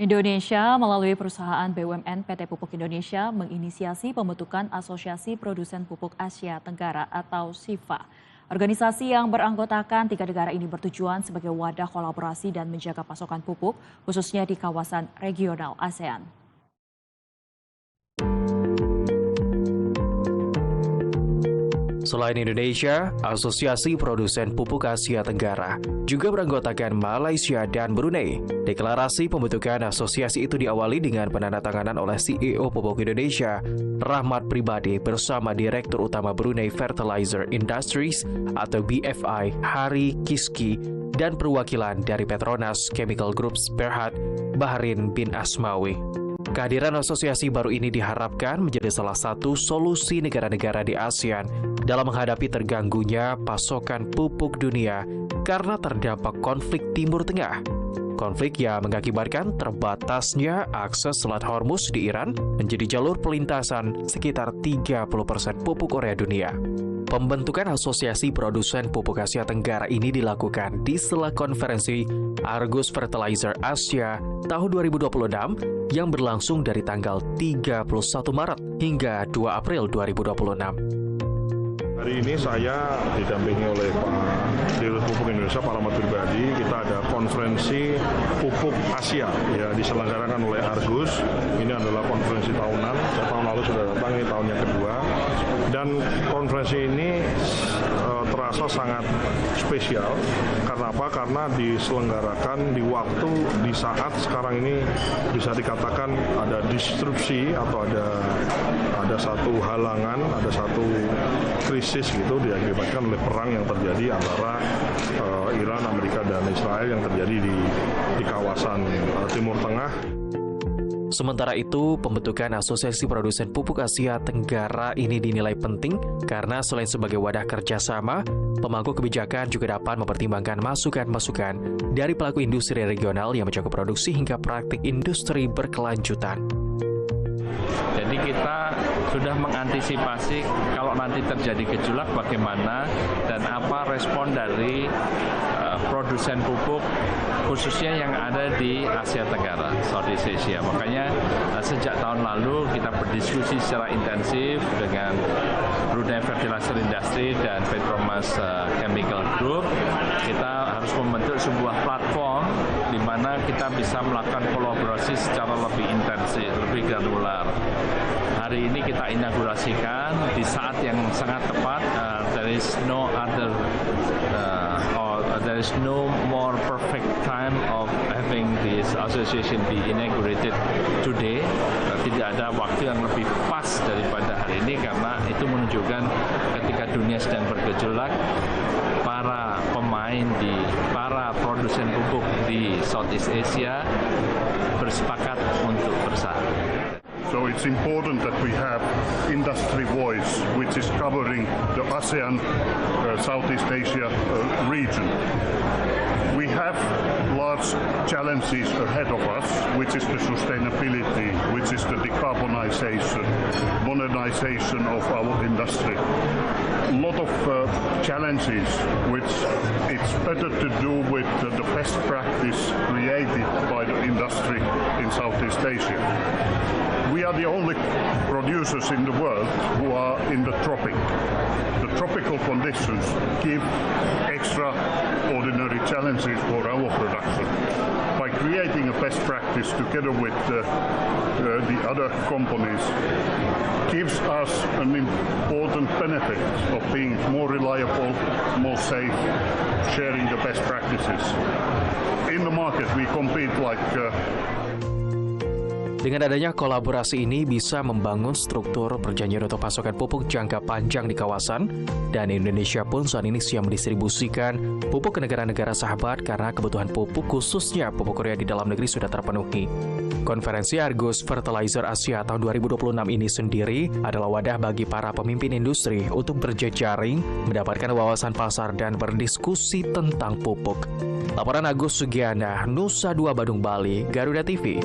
Indonesia melalui perusahaan BUMN PT Pupuk Indonesia menginisiasi pembentukan Asosiasi Produsen Pupuk Asia Tenggara atau SIFA. Organisasi yang beranggotakan 3 negara ini bertujuan sebagai wadah kolaborasi dan menjaga pasokan pupuk, khususnya di kawasan regional ASEAN. Selain Indonesia, Asosiasi Produsen Pupuk Asia Tenggara juga beranggotakan Malaysia dan Brunei. Deklarasi pembentukan asosiasi itu diawali dengan penandatanganan oleh CEO Pupuk Indonesia, Rahmat Pribadi bersama Direktur Utama Brunei Fertilizer Industries atau BFI, Hari Kiski, dan perwakilan dari Petronas Chemical Group Berhad Bahrin bin Asmawi. Kehadiran asosiasi baru ini diharapkan menjadi salah satu solusi negara-negara di ASEAN dalam menghadapi terganggunya pasokan pupuk dunia karena terdampak konflik Timur Tengah. Konflik yang mengakibatkan terbatasnya akses Selat Hormuz di Iran menjadi jalur pelintasan sekitar 30% pupuk urea dunia. Pembentukan Asosiasi Produsen Pupuk Asia Tenggara ini dilakukan di sela konferensi Argus Fertilizer Asia tahun 2026 yang berlangsung dari tanggal 31 Maret hingga 2 April 2026. Hari ini saya didampingi oleh Pak Direktur Pupuk Indonesia, Pak Rahmat Pribadi. Kita ada konferensi Pupuk Asia, ya, diselenggarakan oleh Argus. Ini adalah konferensi tahunan. Saya tahun lalu sudah datang, ini tahun yang kedua. Dan konferensi ini terasa sangat spesial. Karena apa? Karena diselenggarakan di saat sekarang ini bisa dikatakan ada disrupsi atau ada satu halangan, ada satu krisis gitu diakibatkan oleh perang yang terjadi antara Iran, Amerika, dan Israel yang terjadi di kawasan Timur Tengah. Sementara itu, pembentukan Asosiasi Produsen Pupuk Asia Tenggara ini dinilai penting karena selain sebagai wadah kerjasama, pemangku kebijakan juga dapat mempertimbangkan masukan-masukan dari pelaku industri regional yang menjaga produksi hingga praktik industri berkelanjutan. Jadi kita sudah mengantisipasi kalau nanti terjadi gejolak bagaimana dan apa respon dari produsen pupuk khususnya yang ada di Asia Tenggara, Southeast Asia. Makanya sejak tahun lalu kita berdiskusi secara intensif dengan Brunei Fertilizer Industry dan Petronas Chemical Group. Kita harus membentuk sebuah platform di mana kita bisa melakukan kolaborasi secara lebih intensif, lebih granular. Hari ini kita inaugurasikan di saat yang sangat tepat. There is no more perfect time of having this association be inaugurated today. Tidak ada waktu yang lebih pas daripada hari ini karena itu menunjukkan ketika dunia sedang bergejolak, para produsen pupuk di Southeast Asia bersepakat untuk bersatu. So it's important that we have industry voice, which is covering the ASEAN, Southeast Asia region. We have large challenges ahead of us, which is the sustainability, which is the decarbonization, modernization of our industry. A lot of challenges which it's better to do with the best practice created by the industry in Southeast Asia. We are the only producers in the world who are in the tropic. The tropical conditions give extraordinary challenges for our production. By creating a best practice together with the other companies gives us an important benefit of being more reliable, more safe, sharing the best practices. In the market we compete like Dengan adanya kolaborasi ini bisa membangun struktur perjanjian untuk pasokan pupuk jangka panjang di kawasan, dan Indonesia pun saat ini siap mendistribusikan pupuk ke negara-negara sahabat karena kebutuhan pupuk khususnya pupuk urea di dalam negeri sudah terpenuhi. Konferensi Argus Fertilizer Asia tahun 2026 ini sendiri adalah wadah bagi para pemimpin industri untuk berjejaring, mendapatkan wawasan pasar dan berdiskusi tentang pupuk. Laporan Agus Sugiana, Nusa Dua Badung Bali, Garuda TV.